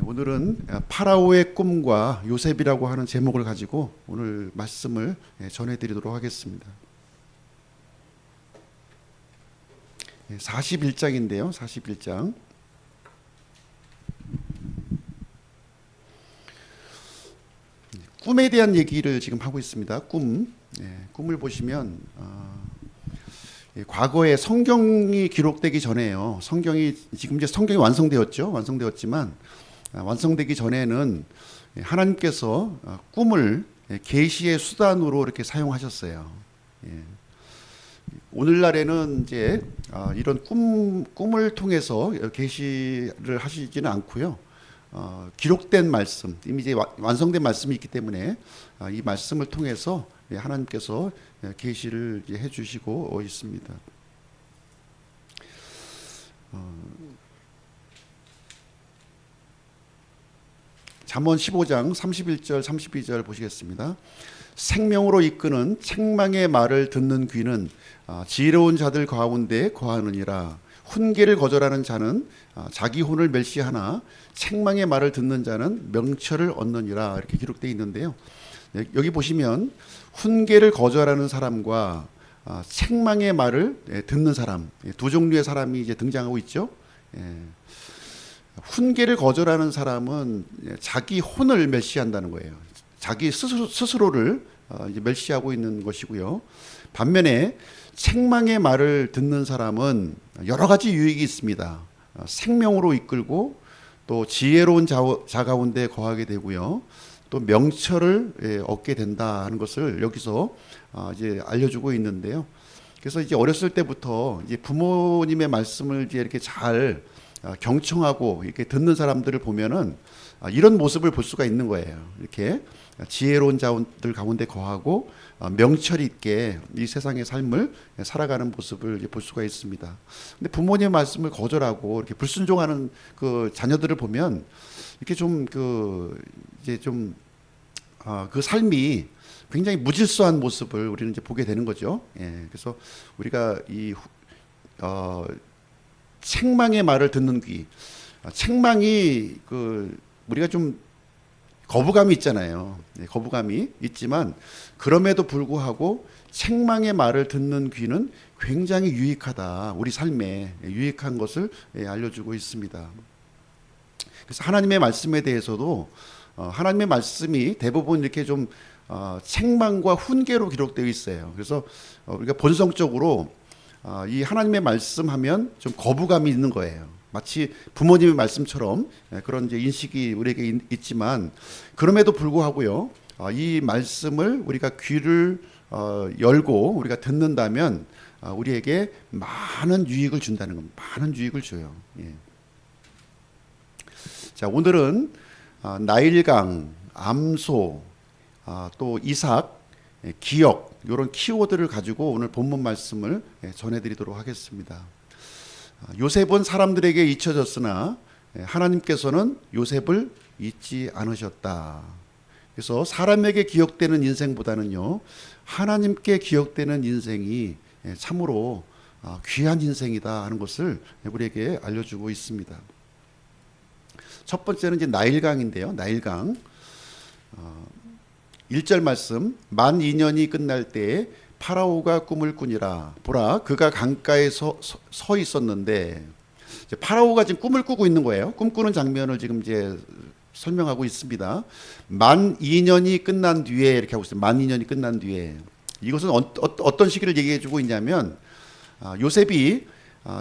오늘은 파라오의 꿈과 요셉이라고 하는 제목을 가지고 오늘 말씀을 전해드리도록 하겠습니다. 41장인데요. 41장. 꿈에 대한 얘기를 지금 하고 있습니다. 꿈을 보시면 과거에 성경이 기록되기 전에요. 지금 이제 성경이 완성되었지만 완성되기 전에는 하나님께서 꿈을 계시의 수단으로 이렇게 사용하셨어요. 오늘날에는 이제 이런 꿈을 통해서 계시를 하시지는 않고요. 기록된 말씀, 이미 이제 완성된 말씀이 있기 때문에 이 말씀을 통해서 하나님께서 계시를 해주시고 있습니다. 잠언 15장 31절 32절 보시겠습니다. 생명으로 이끄는 책망의 말을 듣는 귀는 지혜로운 자들 가운데 거하느니라. 훈계를 거절하는 자는 자기 혼을 멸시하나 책망의 말을 듣는 자는 명철을 얻느니라. 이렇게 기록되어 있는데요. 여기 보시면 훈계를 거절하는 사람과 책망의 말을 듣는 사람, 두 종류의 사람이 이제 등장하고 있죠. 훈계를 거절하는 사람은 자기 혼을 멸시한다는 거예요. 자기 스스로를 이제 멸시하고 있는 것이고요. 반면에 책망의 말을 듣는 사람은 여러 가지 유익이 있습니다. 생명으로 이끌고 또 지혜로운 자 가운데 거하게 되고요. 또 명철을 얻게 된다는 것을 여기서 이제 알려주고 있는데요. 그래서 이제 어렸을 때부터 이제 부모님의 말씀을 이제 이렇게 잘 경청하고 이렇게 듣는 사람들을 보면은 이런 모습을 볼 수가 있는 거예요. 이렇게 지혜로운 자들 가운데 거하고 명철 있게 이 세상의 삶을 살아가는 모습을 볼 수가 있습니다. 근데 부모님의 말씀을 거절하고 이렇게 불순종하는 그 자녀들을 보면 이렇게 그 삶이 굉장히 무질서한 모습을 우리는 이제 보게 되는 거죠. 그래서 우리가 책망의 말을 듣는 귀, 책망이 우리가 좀 거부감이 있잖아요. 거부감이 있지만 그럼에도 불구하고 책망의 말을 듣는 귀는 굉장히 유익하다. 우리 삶에 유익한 것을 알려주고 있습니다. 그래서 하나님의 말씀에 대해서도 하나님의 말씀이 대부분 이렇게 좀 책망과 훈계로 기록되어 있어요. 그래서 우리가 본성적으로 이 하나님의 말씀하면 좀 거부감이 있는 거예요. 마치 부모님의 말씀처럼 그런 이제 인식이 우리에게 있지만 그럼에도 불구하고요, 이 말씀을 우리가 귀를 열고 우리가 듣는다면 우리에게 많은 유익을 준다는 겁니다. 많은 유익을 줘요. 자, 오늘은 나일강, 암소, 또 이삭, 기억 이런 키워드를 가지고 오늘 본문 말씀을 전해드리도록 하겠습니다. 요셉은 사람들에게 잊혀졌으나 하나님께서는 요셉을 잊지 않으셨다. 그래서 사람에게 기억되는 인생보다는요, 하나님께 기억되는 인생이 참으로 귀한 인생이다 하는 것을 우리에게 알려주고 있습니다. 첫 번째는 이제 나일강인데요. 나일강 1절 말씀, 만 2년이 끝날 때에 파라오가 꿈을 꾸니라. 보라, 그가 강가에 서 있었는데, 이제 파라오가 지금 꿈을 꾸고 있는 거예요. 꿈꾸는 장면을 지금 이제 설명하고 있습니다. 만 2년이 끝난 뒤에 이렇게 하고 있어요. 만 2년이 끝난 뒤에. 이것은 어떤 시기를 얘기해 주고 있냐면, 요셉이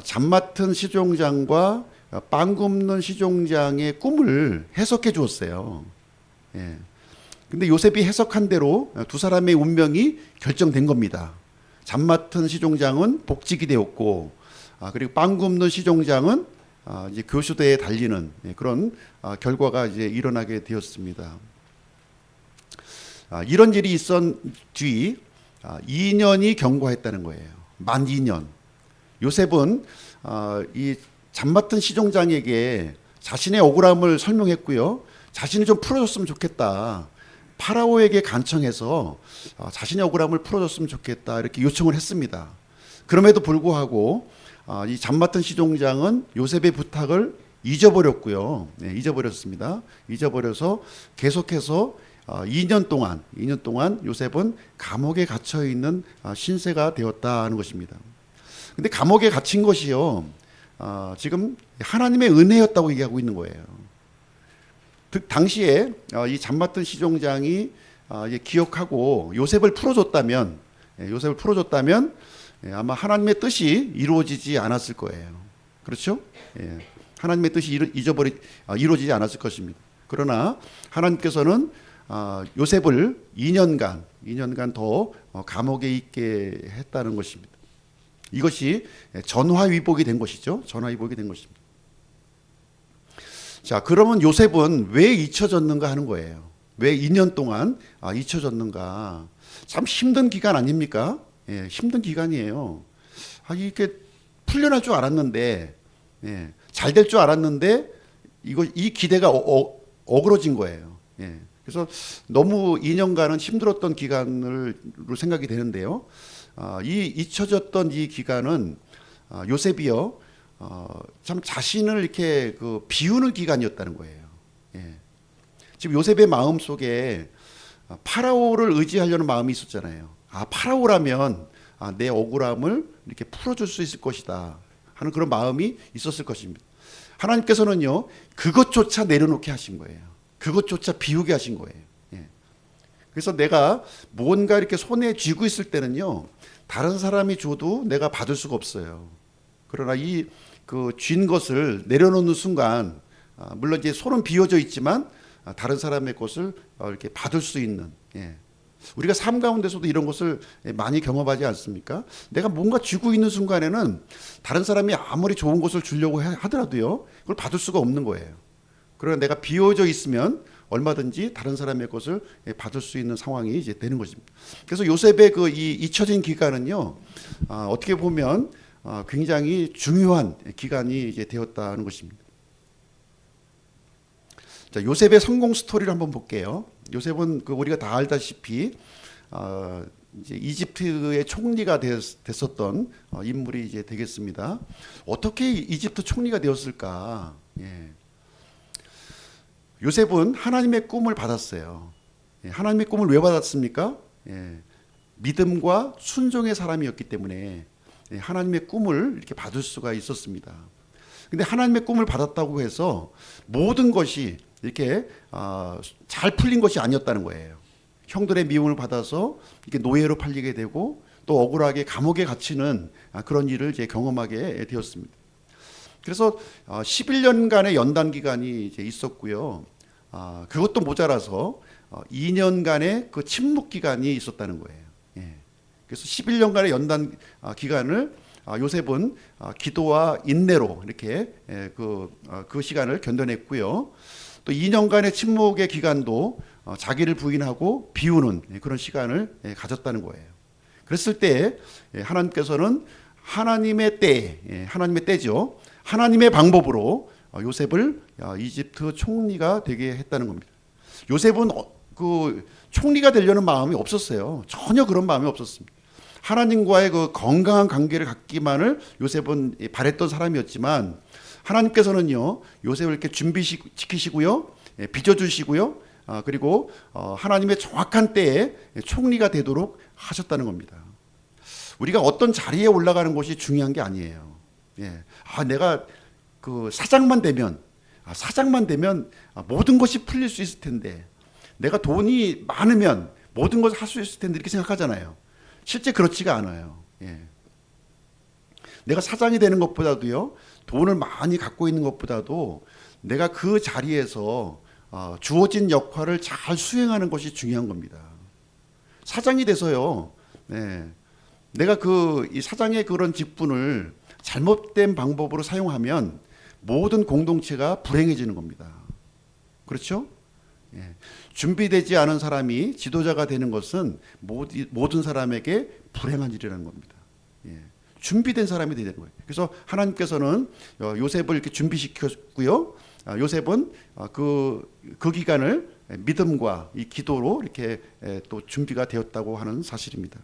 잠 맡은 시종장과 빵 굽는 시종장의 꿈을 해석해 주었어요. 근데 요셉이 해석한 대로 두 사람의 운명이 결정된 겁니다. 잠 맡은 시종장은 복직이 되었고, 그리고 빵 굽는 시종장은 이제 교수대에 달리는 그런 결과가 이제 일어나게 되었습니다. 이런 일이 있은 뒤 2년이 경과했다는 거예요. 만 2년. 요셉은 이 잠 맡은 시종장에게 자신의 억울함을 설명했고요. 자신이 좀 풀어줬으면 좋겠다. 파라오에게 간청해서 자신의 억울함을 풀어줬으면 좋겠다 이렇게 요청을 했습니다. 그럼에도 불구하고 이 잠 맡은 시종장은 요셉의 부탁을 잊어버렸고요. 잊어버렸습니다. 잊어버려서 계속해서 2년 동안 요셉은 감옥에 갇혀 있는 신세가 되었다는 것입니다. 근데 감옥에 갇힌 것이요, 지금 하나님의 은혜였다고 얘기하고 있는 거예요. 당시에 이 잠 맡은 시종장이 기억하고 요셉을 풀어줬다면 아마 하나님의 뜻이 이루어지지 않았을 거예요. 그렇죠? 하나님의 뜻이 이루어지지 않았을 것입니다. 그러나 하나님께서는 요셉을 2년간 더 감옥에 있게 했다는 것입니다. 이것이 전화위복이 된 것이죠. 전화위복이 된 것입니다. 자, 그러면 요셉은 왜 잊혀졌는가 하는 거예요. 왜 2년 동안 잊혀졌는가? 참 힘든 기간 아닙니까? 힘든 기간이에요. 이게 풀려날 줄 알았는데, 잘 될 줄 알았는데, 이 기대가 어그러진 거예요. 그래서 너무 2년간은 힘들었던 기간으로 생각이 되는데요. 이 잊혀졌던 이 기간은 요셉이요, 참 자신을 이렇게 비우는 기간이었다는 거예요. 지금 요셉의 마음 속에 파라오를 의지하려는 마음이 있었잖아요. 파라오라면 내 억울함을 이렇게 풀어줄 수 있을 것이다 하는 그런 마음이 있었을 것입니다. 하나님께서는요, 그것조차 내려놓게 하신 거예요. 그것조차 비우게 하신 거예요. 그래서 내가 뭔가 이렇게 손에 쥐고 있을 때는요, 다른 사람이 줘도 내가 받을 수가 없어요. 그러나 쥔 것을 내려놓는 순간, 물론 이제 손은 비워져 있지만 다른 사람의 것을 이렇게 받을 수 있는, 우리가 삶 가운데서도 이런 것을 많이 경험하지 않습니까? 내가 뭔가 쥐고 있는 순간에는 다른 사람이 아무리 좋은 것을 주려고 하더라도요, 그걸 받을 수가 없는 거예요. 그러나 내가 비워져 있으면 얼마든지 다른 사람의 것을 받을 수 있는 상황이 이제 되는 것입니다. 그래서 요셉의 이 잊혀진 기간은요, 어떻게 보면 굉장히 중요한 기간이 이제 되었다는 것입니다. 자, 요셉의 성공 스토리를 한번 볼게요. 요셉은 우리가 다 알다시피 이제 이집트의 총리가 됐었던 인물이 이제 되겠습니다. 어떻게 이집트 총리가 되었을까? 요셉은 하나님의 꿈을 받았어요. 하나님의 꿈을 왜 받았습니까? 믿음과 순종의 사람이었기 때문에 하나님의 꿈을 이렇게 받을 수가 있었습니다. 근데 하나님의 꿈을 받았다고 해서 모든 것이 이렇게 잘 풀린 것이 아니었다는 거예요. 형들의 미움을 받아서 이렇게 노예로 팔리게 되고 또 억울하게 감옥에 gat히는 그런 일을 이제 경험하게 되었습니다. 그래서 11년간의 연단 기간이 이제 있었고요. 그것도 모자라서 2년간의 그 침묵 기간이 있었다는 거예요. 그래서 11년간의 연단 기간을 요셉은 기도와 인내로 이렇게 그 시간을 견뎌냈고요. 또 2년간의 침묵의 기간도 자기를 부인하고 비우는 그런 시간을 가졌다는 거예요. 그랬을 때 하나님께서는 하나님의 때죠. 하나님의 방법으로 요셉을 이집트 총리가 되게 했다는 겁니다. 요셉은 총리가 되려는 마음이 없었어요. 전혀 그런 마음이 없었습니다. 하나님과의 그 건강한 관계를 갖기만을 요셉은 바랬던 사람이었지만 하나님께서는요, 요셉을 이렇게 준비시키시고요, 빚어주시고요, 그리고 하나님의 정확한 때에 총리가 되도록 하셨다는 겁니다. 우리가 어떤 자리에 올라가는 것이 중요한 게 아니에요. 내가 사장만 되면 모든 것이 풀릴 수 있을 텐데, 내가 돈이 많으면 모든 것을 할 수 있을 텐데 이렇게 생각하잖아요. 실제 그렇지가 않아요. 내가 사장이 되는 것보다도요, 돈을 많이 갖고 있는 것보다도 내가 그 자리에서 주어진 역할을 잘 수행하는 것이 중요한 겁니다. 사장이 돼서요, 내가 이 사장의 그런 직분을 잘못된 방법으로 사용하면 모든 공동체가 불행해지는 겁니다. 그렇죠? 준비되지 않은 사람이 지도자가 되는 것은 모든 사람에게 불행한 일이라는 겁니다. 준비된 사람이 되는 거예요. 그래서 하나님께서는 요셉을 이렇게 준비시켰고요. 요셉은 그 기간을 믿음과 이 기도로 이렇게 또 준비가 되었다고 하는 사실입니다.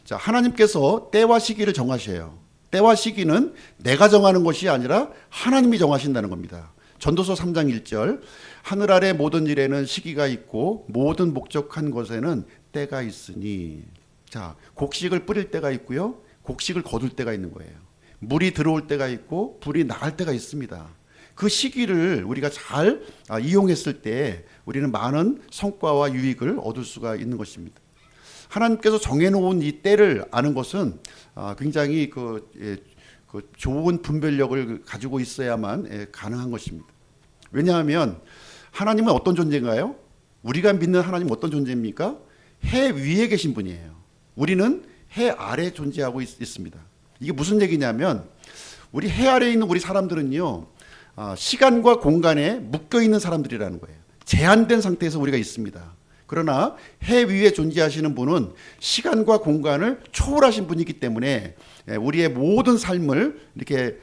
자, 하나님께서 때와 시기를 정하셔요. 때와 시기는 내가 정하는 것이 아니라 하나님이 정하신다는 겁니다. 전도서 3장 1절 하늘 아래 모든 일에는 시기가 있고 모든 목적한 것에는 때가 있으니. 자, 곡식을 뿌릴 때가 있고요, 곡식을 거둘 때가 있는 거예요. 물이 들어올 때가 있고 불이 나갈 때가 있습니다. 그 시기를 우리가 잘 이용했을 때 우리는 많은 성과와 유익을 얻을 수가 있는 것입니다. 하나님께서 정해놓은 이 때를 아는 것은 굉장히 그 좋은 분별력을 가지고 있어야만 가능한 것입니다. 왜냐하면 하나님은 어떤 존재인가요? 우리가 믿는 하나님은 어떤 존재입니까? 해 위에 계신 분이에요. 우리는 해 아래 존재하고 있습니다. 이게 무슨 얘기냐면 우리 해 아래에 있는 우리 사람들은요, 시간과 공간에 묶여 있는 사람들이라는 거예요. 제한된 상태에서 우리가 있습니다. 그러나 해 위에 존재하시는 분은 시간과 공간을 초월하신 분이기 때문에 우리의 모든 삶을 이렇게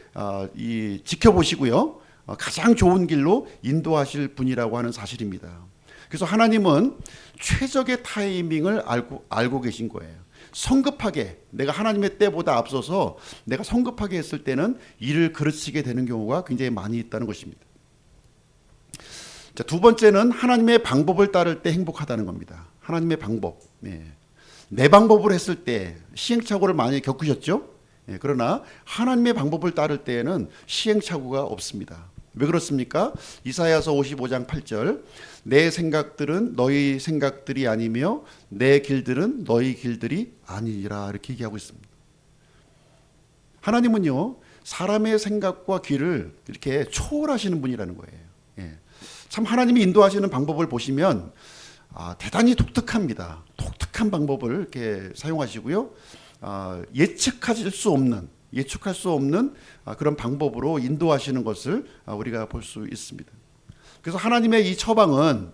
지켜보시고요, 가장 좋은 길로 인도하실 분이라고 하는 사실입니다. 그래서 하나님은 최적의 타이밍을 알고 계신 거예요. 성급하게, 내가 하나님의 때보다 앞서서 내가 성급하게 했을 때는 일을 그르치게 되는 경우가 굉장히 많이 있다는 것입니다. 자, 두 번째는 하나님의 방법을 따를 때 행복하다는 겁니다. 하나님의 방법. 내 방법으로 했을 때 시행착오를 많이 겪으셨죠? 그러나 하나님의 방법을 따를 때에는 시행착오가 없습니다. 왜 그렇습니까? 이사야서 55장 8절 내 생각들은 너희 생각들이 아니며 내 길들은 너희 길들이 아니라, 이렇게 얘기하고 있습니다. 하나님은요, 사람의 생각과 길을 이렇게 초월하시는 분이라는 거예요. 참 하나님이 인도하시는 방법을 보시면 대단히 독특합니다. 독특한 방법을 이렇게 사용하시고요, 예측할 수 없는 그런 방법으로 인도하시는 것을 우리가 볼 수 있습니다. 그래서 하나님의 이 처방은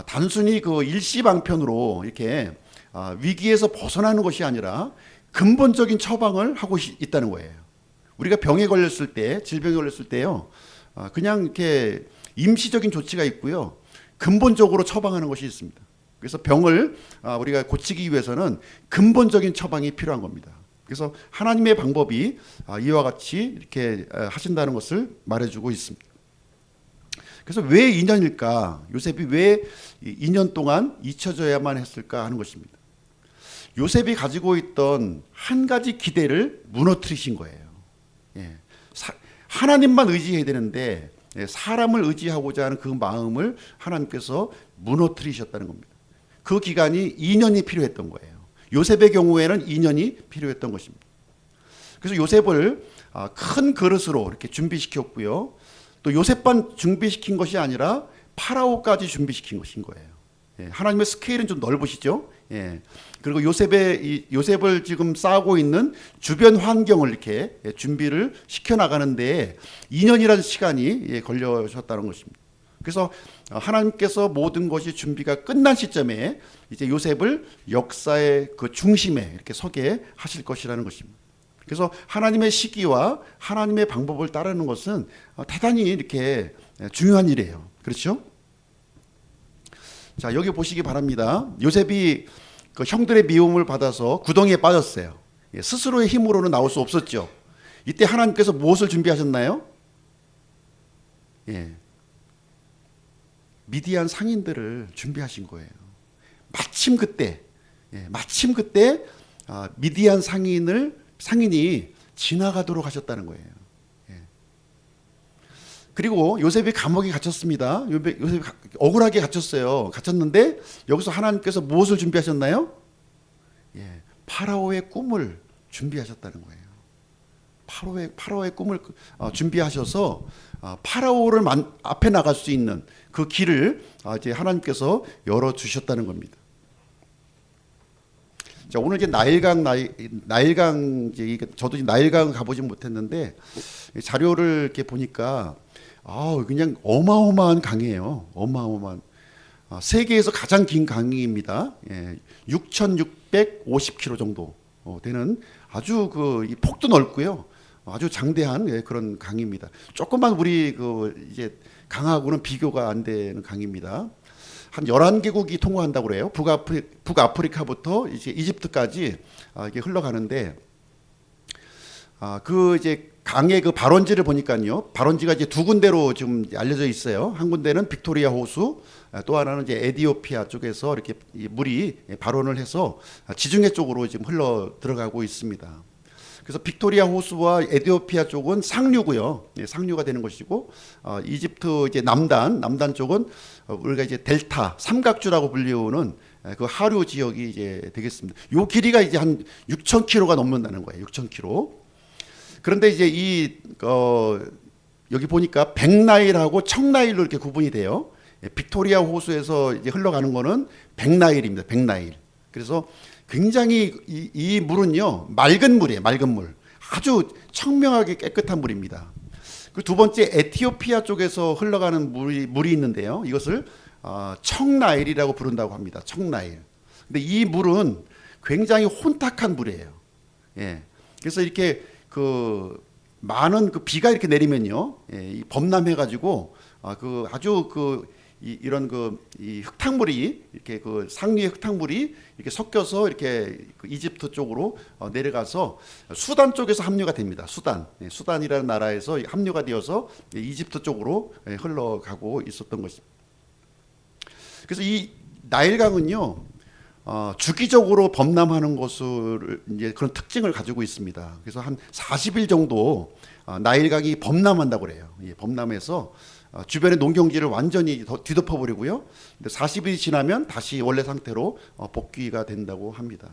단순히 그 일시방편으로 이렇게 위기에서 벗어나는 것이 아니라 근본적인 처방을 하고 있다는 거예요. 우리가 병에 걸렸을 때, 질병에 걸렸을 때요, 그냥 이렇게 임시적인 조치가 있고요, 근본적으로 처방하는 것이 있습니다. 그래서 병을 우리가 고치기 위해서는 근본적인 처방이 필요한 겁니다. 그래서 하나님의 방법이 이와 같이 이렇게 하신다는 것을 말해주고 있습니다. 그래서 왜 2년일까? 요셉이 왜 2년 동안 잊혀져야만 했을까 하는 것입니다. 요셉이 가지고 있던 한 가지 기대를 무너뜨리신 거예요. 하나님만 의지해야 되는데 사람을 의지하고자 하는 그 마음을 하나님께서 무너뜨리셨다는 겁니다. 그 기간이 2년이 필요했던 거예요. 요셉의 경우에는 2년이 필요했던 것입니다. 그래서 요셉을 큰 그릇으로 이렇게 준비시켰고요, 또 요셉만 준비시킨 것이 아니라 파라오까지 준비시킨 것인 거예요. 하나님의 스케일은 좀 넓으시죠. 그리고 요셉을 지금 쌓고 있는 주변 환경을 이렇게 준비를 시켜 나가는데 2년이라는 시간이 걸려졌다는 것입니다. 그래서 하나님께서 모든 것이 준비가 끝난 시점에 이제 요셉을 역사의 그 중심에 이렇게 서게 하실 것이라는 것입니다. 그래서 하나님의 시기와 하나님의 방법을 따르는 것은 대단히 이렇게 중요한 일이에요. 그렇죠? 자, 여기 보시기 바랍니다. 요셉이 그 형들의 미움을 받아서 구덩이에 빠졌어요. 스스로의 힘으로는 나올 수 없었죠. 이때 하나님께서 무엇을 준비하셨나요? 미디안 상인들을 준비하신 거예요. 마침 그때 미디안 상인이 지나가도록 하셨다는 거예요. 그리고 요셉이 감옥에 갇혔습니다. 요셉이 억울하게 갇혔는데 여기서 하나님께서 무엇을 준비하셨나요? 파라오의 꿈을 준비하셨다는 거예요. 파라오의 꿈을 준비하셔서 파라오를 앞에 나갈 수 있는 그 길을 이제 하나님께서 열어 주셨다는 겁니다. 자, 오늘 이제 나일강 저도 나일강 가보진 못했는데 자료를 이렇게 보니까 그냥 어마어마한 강이에요. 어마어마한 세계에서 가장 긴 강입니다. 6,650km 정도 되는 아주 이 폭도 넓고요, 아주 장대한 그런 강입니다. 조금만 우리 이제 강하고는 비교가 안 되는 강입니다. 한 11개국이 통과한다고 그래요. 북아프리카부터 이제 이집트까지 이게 흘러가는데 그 이제 강의 그 발원지를 보니까요. 발원지가 이제 두 군데로 지금 알려져 있어요. 한 군데는 빅토리아 호수, 또 하나는 이제 에티오피아 쪽에서 이렇게 이 물이 발원을 해서 지중해 쪽으로 지금 흘러 들어가고 있습니다. 그래서 빅토리아 호수와 에티오피아 쪽은 상류고요. 상류가 되는 것이고, 이집트 이제 남단 쪽은 우리가 이제 델타 삼각주라고 불리우는 그 하류 지역이 이제 되겠습니다. 요 길이가 이제 한 6,000km가 넘는다는 거예요. 6,000km. 그런데 이제 여기 보니까 백나일하고 청나일로 이렇게 구분이 돼요. 빅토리아 호수에서 이제 흘러가는 거는 백나일입니다. 백나일. 그래서 굉장히 이 물은요, 맑은 물이에요. 맑은 물. 아주 청명하게 깨끗한 물입니다. 그 두 번째 에티오피아 쪽에서 흘러가는 물이 있는데요. 이것을 청나일이라고 부른다고 합니다. 청나일. 근데 이 물은 굉장히 혼탁한 물이에요. 예. 그래서 이렇게 그 많은 그 비가 이렇게 내리면요, 이 범람해가지고 그 아주 이런 이 흙탕물이 이렇게 그 상류의 흙탕물이 이렇게 섞여서 이렇게 그 이집트 쪽으로 내려가서 수단 쪽에서 합류가 됩니다. 수단이라는 나라에서 합류가 되어서 이집트 쪽으로 흘러가고 있었던 것입니다. 그래서 이 나일강은요, 주기적으로 범람하는 것을 이제 그런 특징을 가지고 있습니다. 그래서 한 40일 정도 나일강이 범람한다고 그래요. 범람해서 주변의 농경지를 완전히 뒤덮어 버리고요. 근데 40일이 지나면 다시 원래 상태로 복귀가 된다고 합니다.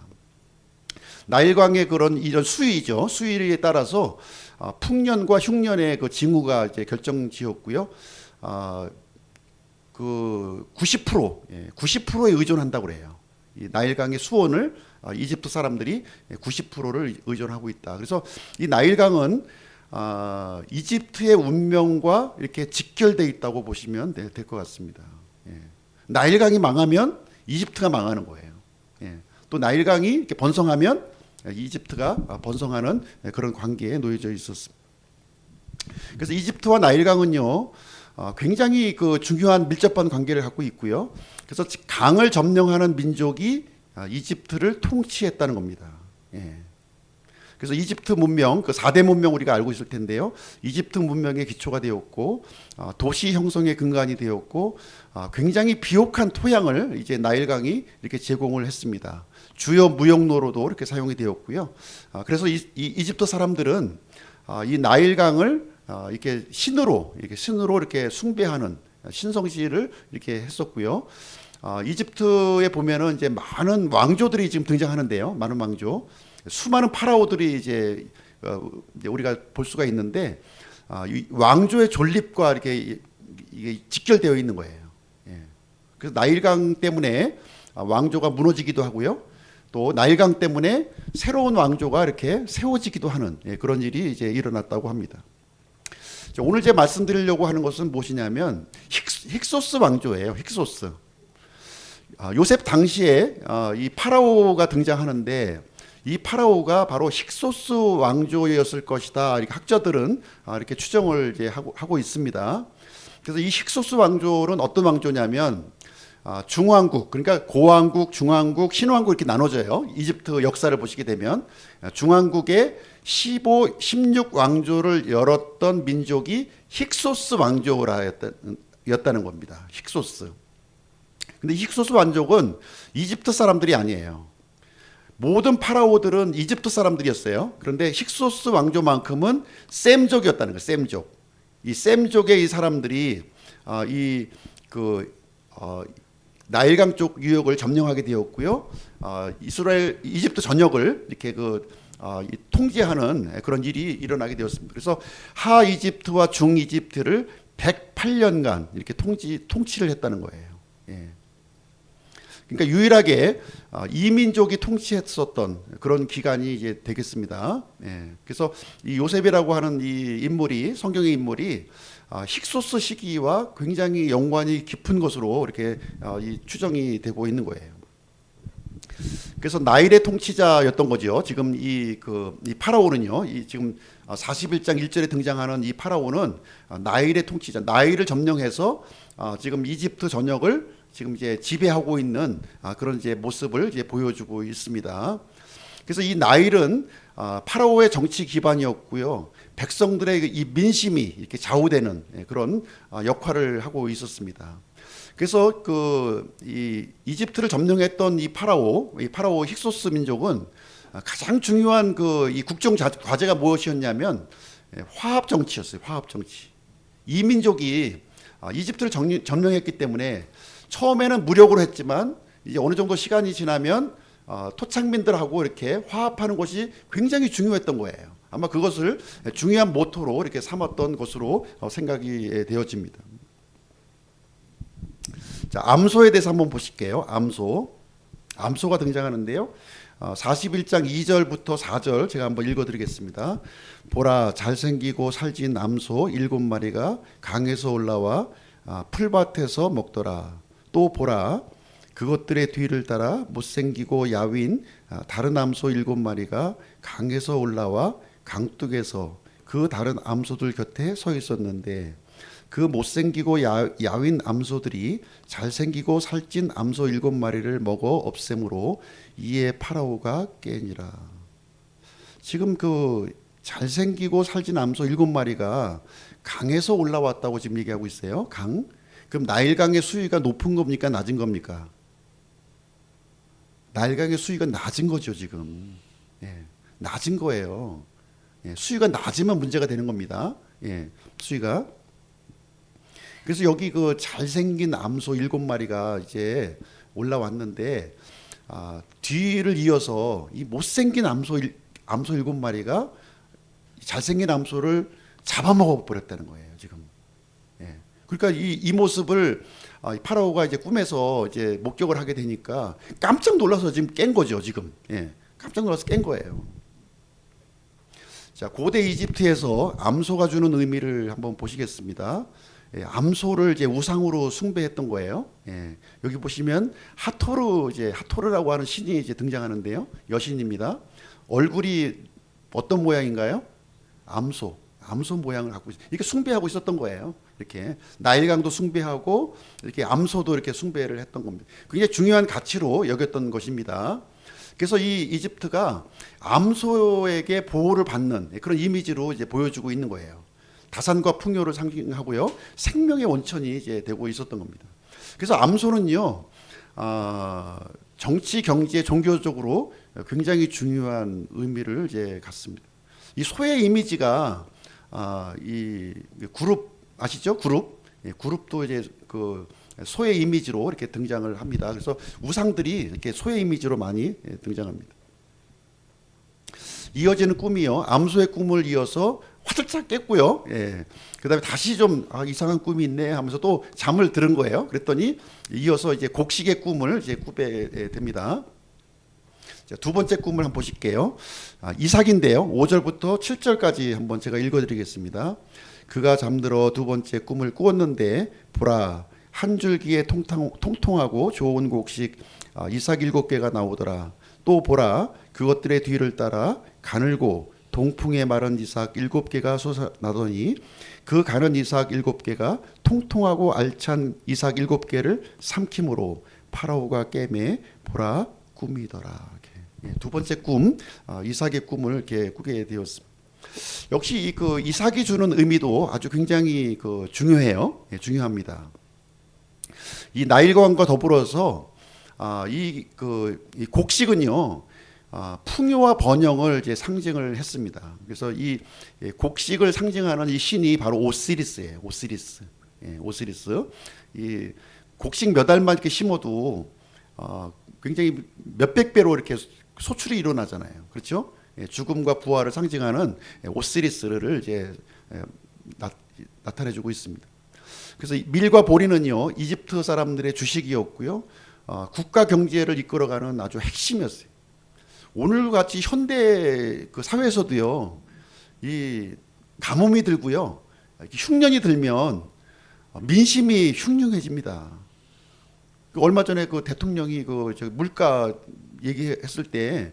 나일강의 이런 수위죠. 수위에 따라서 풍년과 흉년의 그 징후가 이제 결정지었고요. 그 90%에 의존한다고 그래요. 이 나일강의 수온을 이집트 사람들이 90%를 의존하고 있다. 그래서 이 나일강은 이집트의 운명과 이렇게 직결되어 있다고 보시면 될 것 같습니다. 예. 나일강이 망하면 이집트가 망하는 거예요. 예. 또 나일강이 이렇게 번성하면 이집트가 번성하는 그런 관계에 놓여져 있었습니다. 그래서 이집트와 나일강은요, 굉장히 그 중요한 밀접한 관계를 갖고 있고요. 그래서 강을 점령하는 민족이 이집트를 통치했다는 겁니다. 예. 그래서 이집트 문명, 그 4대 문명 우리가 알고 있을 텐데요. 이집트 문명의 기초가 되었고, 도시 형성의 근간이 되었고, 굉장히 비옥한 토양을 이제 나일강이 이렇게 제공을 했습니다. 주요 무역로로도 이렇게 사용이 되었고요. 그래서 이집트 사람들은 이 나일강을 이렇게 신으로 이렇게 숭배하는 신성시를 이렇게 했었고요. 이집트에 보면은 이제 많은 왕조들이 지금 등장하는데요. 많은 왕조. 수많은 파라오들이 이제 우리가 볼 수가 있는데 이 왕조의 존립과 이렇게 이게 직결되어 있는 거예요. 예. 그래서 나일강 때문에 왕조가 무너지기도 하고요. 또 나일강 때문에 새로운 왕조가 이렇게 세워지기도 하는 그런 일이 이제 일어났다고 합니다. 오늘 제가 말씀드리려고 하는 것은 무엇이냐면 힉소스 왕조예요. 힉소스. 요셉 당시에 이 파라오가 등장하는데 이 파라오가 바로 힉소스 왕조였을 것이다. 이렇게 학자들은 이렇게 추정을 이제 하고 있습니다. 그래서 이 힉소스 왕조는 어떤 왕조냐면 중왕국, 그러니까 고왕국, 중왕국, 신왕국 이렇게 나눠져요. 이집트 역사를 보시게 되면 중왕국의 15, 16 왕조를 열었던 민족이 힉소스 왕조였다는 겁니다. 힉소스. 근데 힉소스 왕족은 이집트 사람들이 아니에요. 모든 파라오들은 이집트 사람들이었어요. 그런데 힉소스 왕조만큼은 셈족이었다는 거예요. 셈족. 이 셈족의 이 사람들이 나일강 쪽 유역을 점령하게 되었고요. 이집트 전역을 이렇게 통제하는 그런 일이 일어나게 되었습니다. 그래서 하 이집트와 중 이집트를 108년간 이렇게 통치를 했다는 거예요. 예. 그러니까 유일하게 이민족이 통치했었던 그런 기간이 이제 되겠습니다. 예. 그래서 이 요셉이라고 하는 이 인물이, 성경의 인물이 힉소스 시기와 굉장히 연관이 깊은 것으로 이렇게 추정이 되고 있는 거예요. 그래서 나일의 통치자였던 거죠. 지금 이 파라오는요, 지금 41장 1절에 등장하는 이 파라오는 나일의 통치자, 나일을 점령해서 지금 이집트 전역을 지금 이제 지배하고 있는 그런 이제 모습을 이제 보여주고 있습니다. 그래서 이 나일은 파라오의 정치 기반이었고요. 백성들의 이 민심이 이렇게 좌우되는 그런 역할을 하고 있었습니다. 그래서 이 이집트를 점령했던 이 파라오 힉소스 민족은 가장 중요한 이 국정 과제가 무엇이었냐면 화합 정치였어요. 화합 정치. 이 민족이 이집트를 점령했기 때문에 처음에는 무력으로 했지만 이제 어느 정도 시간이 지나면 토착민들하고 이렇게 화합하는 것이 굉장히 중요했던 거예요. 아마 그것을 중요한 모토로 이렇게 삼았던 것으로 생각이 되어집니다. 자, 암소에 대해서 한번 보실게요. 암소가 등장하는데요. 41장 2절부터 4절 제가 한번 읽어드리겠습니다. 보라, 잘생기고 살찐 암소 7마리가 강에서 올라와 풀밭에서 먹더라. 또 보라, 그것들의 뒤를 따라 못생기고 야윈 다른 암소 7마리가 강에서 올라와 강둑에서 그 다른 암소들 곁에 서 있었는데 그 못생기고 야윈 암소들이 잘생기고 살찐 암소 7마리를 먹어 없애므로 이에 파라오가 깨니라. 지금 그 잘생기고 살찐 암소 7마리가 강에서 올라왔다고 지금 얘기하고 있어요. 강. 그럼 나일강의 수위가 높은 겁니까? 낮은 겁니까? 나일강의 수위가 낮은 거죠, 지금. 예, 낮은 거예요. 예, 수위가 낮으면 문제가 되는 겁니다. 예, 수위가. 그래서 여기 그 잘생긴 암소 7마리가 이제 올라왔는데 뒤를 이어서 이 못생긴 암소 7마리가 잘생긴 암소를 잡아먹어 버렸다는 거예요, 지금. 예. 그러니까 이 모습을 파라오가 이제 꿈에서 이제 목격을 하게 되니까 깜짝 놀라서 지금 깬 거죠, 지금. 예. 깜짝 놀라서 깬 거예요. 자, 고대 이집트에서 암소가 주는 의미를 한번 보시겠습니다. 예, 암소를 이제 우상으로 숭배했던 거예요. 예, 여기 보시면 하토르라고 하는 신이 이제 등장하는데요. 여신입니다. 얼굴이 어떤 모양인가요? 암소 모양을 갖고 이렇게 숭배하고 있었던 거예요. 이렇게 나일강도 숭배하고 이렇게 암소도 이렇게 숭배를 했던 겁니다. 굉장히 중요한 가치로 여겼던 것입니다. 그래서 이 이집트가 암소에게 보호를 받는 그런 이미지로 이제 보여주고 있는 거예요. 다산과 풍요를 상징하고요, 생명의 원천이 이제 되고 있었던 겁니다. 그래서 암소는요, 정치, 경제, 종교적으로 굉장히 중요한 의미를 이제 갖습니다. 이 소의 이미지가 이 그룹 아시죠? 그룹도 이제 그 소의 이미지로 이렇게 등장을 합니다. 그래서 우상들이 이렇게 소의 이미지로 많이 등장합니다. 이어지는 꿈이요, 암소의 꿈을 이어서 화들짝 깼고요. 예. 그다음에 다시 좀 이상한 꿈이 있네 하면서 또 잠을 들은 거예요. 그랬더니 이어서 이제 곡식의 꿈을 이제 꾸게 됩니다. 자, 두 번째 꿈을 한번 보실게요. 이삭인데요. 5절부터 7절까지 한번 제가 읽어드리겠습니다. 그가 잠들어 두 번째 꿈을 꾸었는데 보라, 한 줄기에 통통하고 좋은 곡식 이삭 7개가 나오더라. 또 보라, 그것들의 뒤를 따라 가늘고 동풍에 마른 이삭 7개가 솟아나더니 그 가는 이삭 7개가 통통하고 알찬 이삭 7개를 삼킴으로 파라오가 깨매 보라 꿈이더라. 이렇게. 두 번째 꿈, 이삭의 꿈을 이렇게 꾸게 되었습니다. 역시 그 이삭이 주는 의미도 아주 굉장히 중요해요. 예, 중요합니다. 이 나일강과 더불어서 이 곡식은요, 풍요와 번영을 이제 상징을 했습니다. 그래서 이 곡식을 상징하는 이 신이 바로 오시리스예요. 오시리스. 예, 오시리스. 이 곡식 몇 알만 이렇게 심어도 굉장히 몇백 배로 이렇게 소출이 일어나잖아요. 그렇죠? 예, 죽음과 부활을 상징하는 오시리스를 이제 나타내주고 있습니다. 그래서 밀과 보리는요, 이집트 사람들의 주식이었고요, 국가 경제를 이끌어가는 아주 핵심이었어요. 오늘 같이 현대 그 사회에서도요, 이 가뭄이 들고요, 흉년이 들면 민심이 흉흉해집니다. 얼마 전에 그 대통령이 물가 얘기했을 때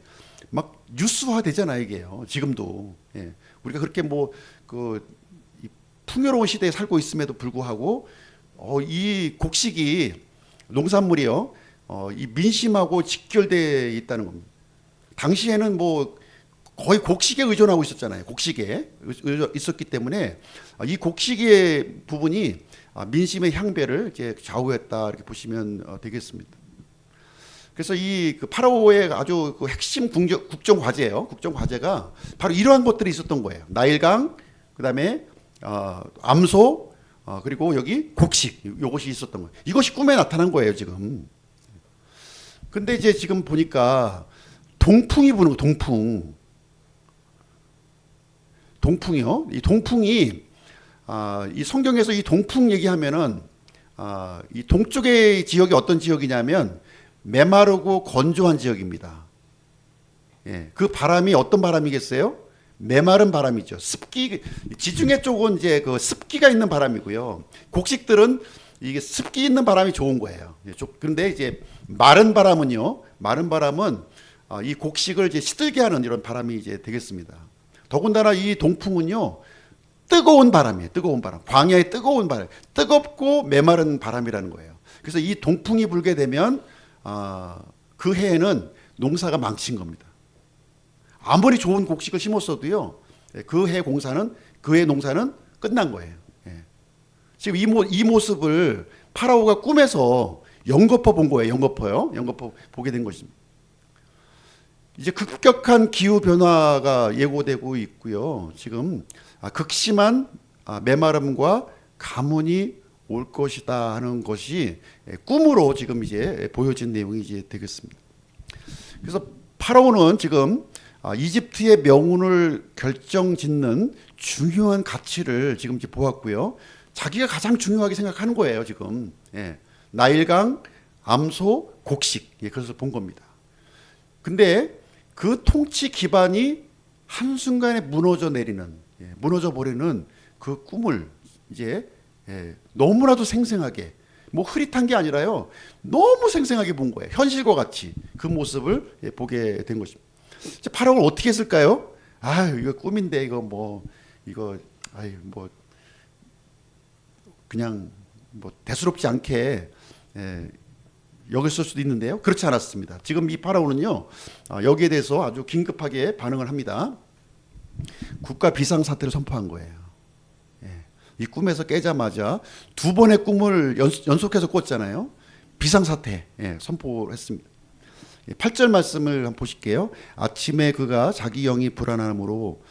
막 뉴스화 되잖아요, 이게요. 지금도. 예. 우리가 그렇게 이 풍요로운 시대에 살고 있음에도 불구하고 이 곡식이 농산물이요, 이 민심하고 직결되어 있다는 겁니다. 당시에는 뭐 거의 곡식에 의존하고 있었잖아요. 곡식에 있었기 때문에 이 곡식의 부분이 민심의 향배를 이제 좌우했다 이렇게 보시면 되겠습니다. 그래서 이 파라오의 아주 그 핵심 국정 과제예요. 국정 과제가 바로 이러한 것들이 있었던 거예요. 나일강, 그다음에 암소, 그리고 여기 곡식, 이것이 있었던 거예요. 이것이 꿈에 나타난 거예요, 지금. 근데 이제 지금 보니까 동풍이 부는 거, 동풍이요. 이 동풍이 이 성경에서 이 동풍 얘기하면은 이 동쪽의 지역이 어떤 지역이냐면 메마르고 건조한 지역입니다. 예, 그 바람이 어떤 바람이겠어요? 메마른 바람이죠. 습기, 지중해 쪽은 이제 그 습기가 있는 바람이고요. 곡식들은 이게 습기 있는 바람이 좋은 거예요. 그런데 이제 마른 바람은요, 마른 바람은 이 곡식을 이제 시들게 하는 이런 바람이 이제 되겠습니다. 더군다나 이 동풍은요, 뜨거운 바람이에요. 뜨거운 바람. 광야의 뜨거운 바람. 뜨겁고 메마른 바람이라는 거예요. 그래서 이 동풍이 불게 되면 그 해에는 농사가 망친 겁니다. 아무리 좋은 곡식을 심었어도요, 그 해 농사는 끝난 거예요. 지금 이 모습을 파라오가 꿈에서 영거퍼 본 거예요. 영거퍼 보게 된 것입니다. 이제 급격한 기후 변화가 예고되고 있고요. 지금 극심한 메마름과 가뭄이 올 것이다 하는 것이 꿈으로 지금 이제 보여진 내용이 이제 되겠습니다. 그래서 파라오는 지금 이집트의 명운을 결정짓는 중요한 가치를 지금 이제 보았고요. 자기가 가장 중요하게 생각하는 거예요, 지금. 나일강, 암소, 곡식. 그래서 본 겁니다. 근데 그 통치 기반이 한순간에 무너져 버리는 그 꿈을 이제 너무나도 생생하게, 뭐 흐릿한 게 아니라요, 너무 생생하게 본 거예요. 현실과 같이 그 모습을 보게 된 것입니다. 파라오가 어떻게 했을까요? 이거 꿈인데 그냥 대수롭지 않게 여겼을 수도 있는데요. 그렇지 않았습니다. 지금 이 파라오는요, 여기에 대해서 아주 긴급하게 반응을 합니다. 국가 비상사태를 선포한 거예요. 이 꿈에서 깨자마자 두 번의 꿈을 연속해서 꿨잖아요. 비상사태 선포를 했습니다. 8절 말씀을 한번 보실게요. 아침에 그가 자기 영이 불안함으로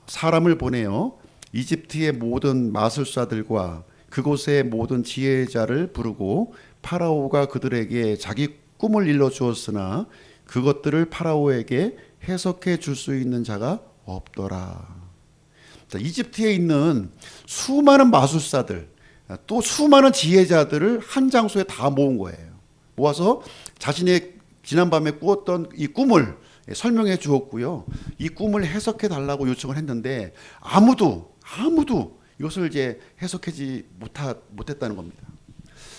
사람을 보내어 이집트의 모든 마술사들과 그곳의 모든 지혜자를 부르고 파라오가 그들에게 자기 꿈을 일러주었으나 그것들을 파라오에게 해석해 줄 수 있는 자가 없더라. 자, 이집트에 있는 수많은 마술사들, 또 수많은 지혜자들을 한 장소에 다 모은 거예요. 모아서 자신의 지난밤에 꾸었던 이 꿈을 설명해 주었고요. 이 꿈을 해석해 달라고 요청을 했는데 아무도 이것을 이제 해석하지 못했다는 겁니다.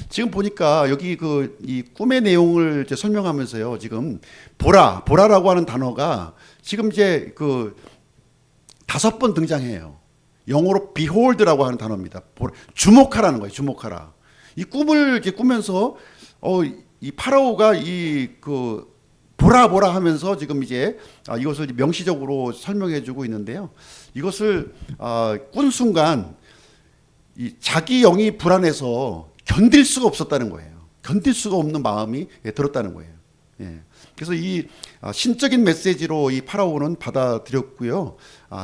지금 보니까 여기 이 꿈의 내용을 이제 설명하면서요. 지금 보라라고 하는 단어가 지금 이제 5번 등장해요. 영어로 behold라고 하는 단어입니다. 주목하라는 거예요. 주목하라. 이 꿈을 이제 꾸면서 이 파라오가 보라 하면서 지금 이제 이것을 명시적으로 설명해주고 있는데요. 이것을 꾼 순간 이 자기 영이 불안해서 견딜 수가 없었다는 거예요. 견딜 수가 없는 마음이 들었다는 거예요. 그래서 이 신적인 메시지로 이 파라오는 받아들였고요.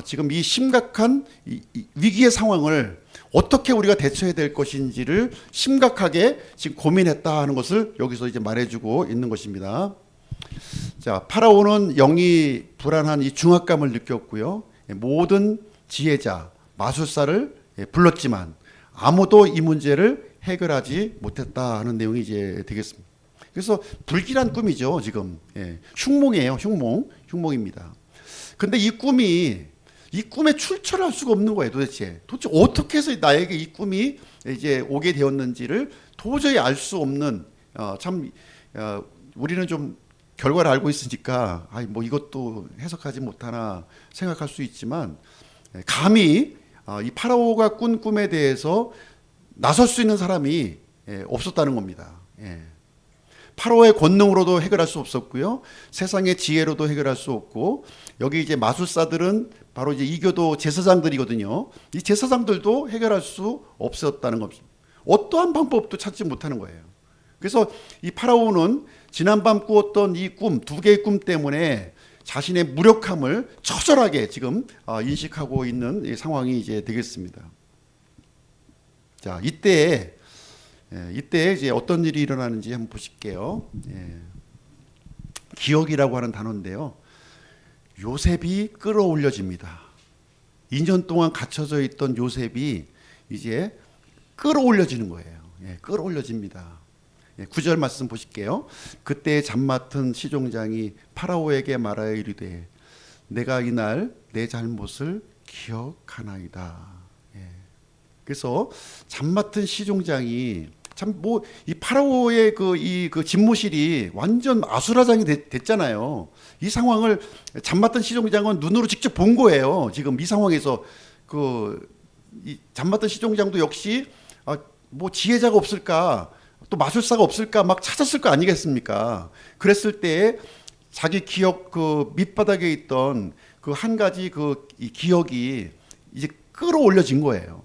지금 이 심각한 이 위기의 상황을 어떻게 우리가 대처해야 될 것인지를 심각하게 지금 고민했다 하는 것을 여기서 이제 말해주고 있는 것입니다. 자, 파라오는 영이 불안한 이 중압감을 느꼈고요. 모든 지혜자, 마술사를 불렀지만 아무도 이 문제를 해결하지 못했다 하는 내용이 이제 되겠습니다. 그래서 불길한 꿈이죠, 지금. 흉몽이에요, 흉몽입니다. 근데 이 꿈에 출처를 할 수가 없는 거예요, 도대체 어떻게 해서 나에게 이 꿈이 이제 오게 되었는지를 도저히 알 수 없는, 우리는 좀 결과를 알고 있으니까 이것도 해석하지 못하나 생각할 수 있지만, 감히 이 파라오가 꾼 꿈에 대해서 나설 수 있는 사람이 없었다는 겁니다. 파라오의 권능으로도 해결할 수 없었고요. 세상의 지혜로도 해결할 수 없고, 여기 이제 마술사들은 바로 이제 이교도 제사장들이거든요. 이 제사장들도 해결할 수 없었다는 겁니다. 어떠한 방법도 찾지 못하는 거예요. 그래서 이 파라오는 지난밤 꾸었던 이 꿈, 두 개의 꿈 때문에 자신의 무력함을 처절하게 지금 인식하고 있는 이 상황이 이제 되겠습니다. 자, 이때 이제 어떤 일이 일어나는지 한번 보실게요. 기억이라고 하는 단어인데요. 요셉이 끌어올려집니다. 2년 동안 갇혀져 있던 요셉이 이제 끌어올려지는 거예요. 끌어올려집니다. 9절 말씀 보실게요. 그때 잠 맡은 시종장이 파라오에게 말하여 이르되 내가 이날 내 잘못을 기억하나이다. 그래서 잠 맡은 시종장이 참 뭐 이 파라오의 그 집무실이 완전 아수라장이 됐잖아요. 이 상황을 잠 맡은 시종장은 눈으로 직접 본 거예요. 지금 이 상황에서 이 잠 맡은 시종장도 역시 뭐 지혜자가 없을까, 또 마술사가 없을까 막 찾았을 거 아니겠습니까? 그랬을 때 자기 기억 그 밑바닥에 있던 그 한 가지 이 기억이 이제 끌어올려진 거예요.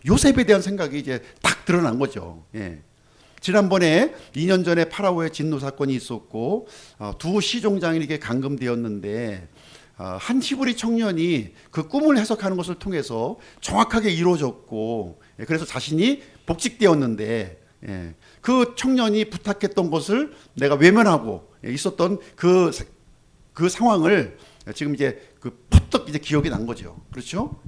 요셉에 대한 생각이 이제 딱 드러난 거죠. 지난번에 2년 전에 파라오의 진노 사건이 있었고 두 시종장이 이렇게 감금되었는데 한 히브리 청년이 그 꿈을 해석하는 것을 통해서 정확하게 이루어졌고, 그래서 자신이 복직되었는데 그 청년이 부탁했던 것을 내가 외면하고 있었던 그 상황을 지금 이제 퍼뜩 이제 기억이 난 거죠. 그렇죠?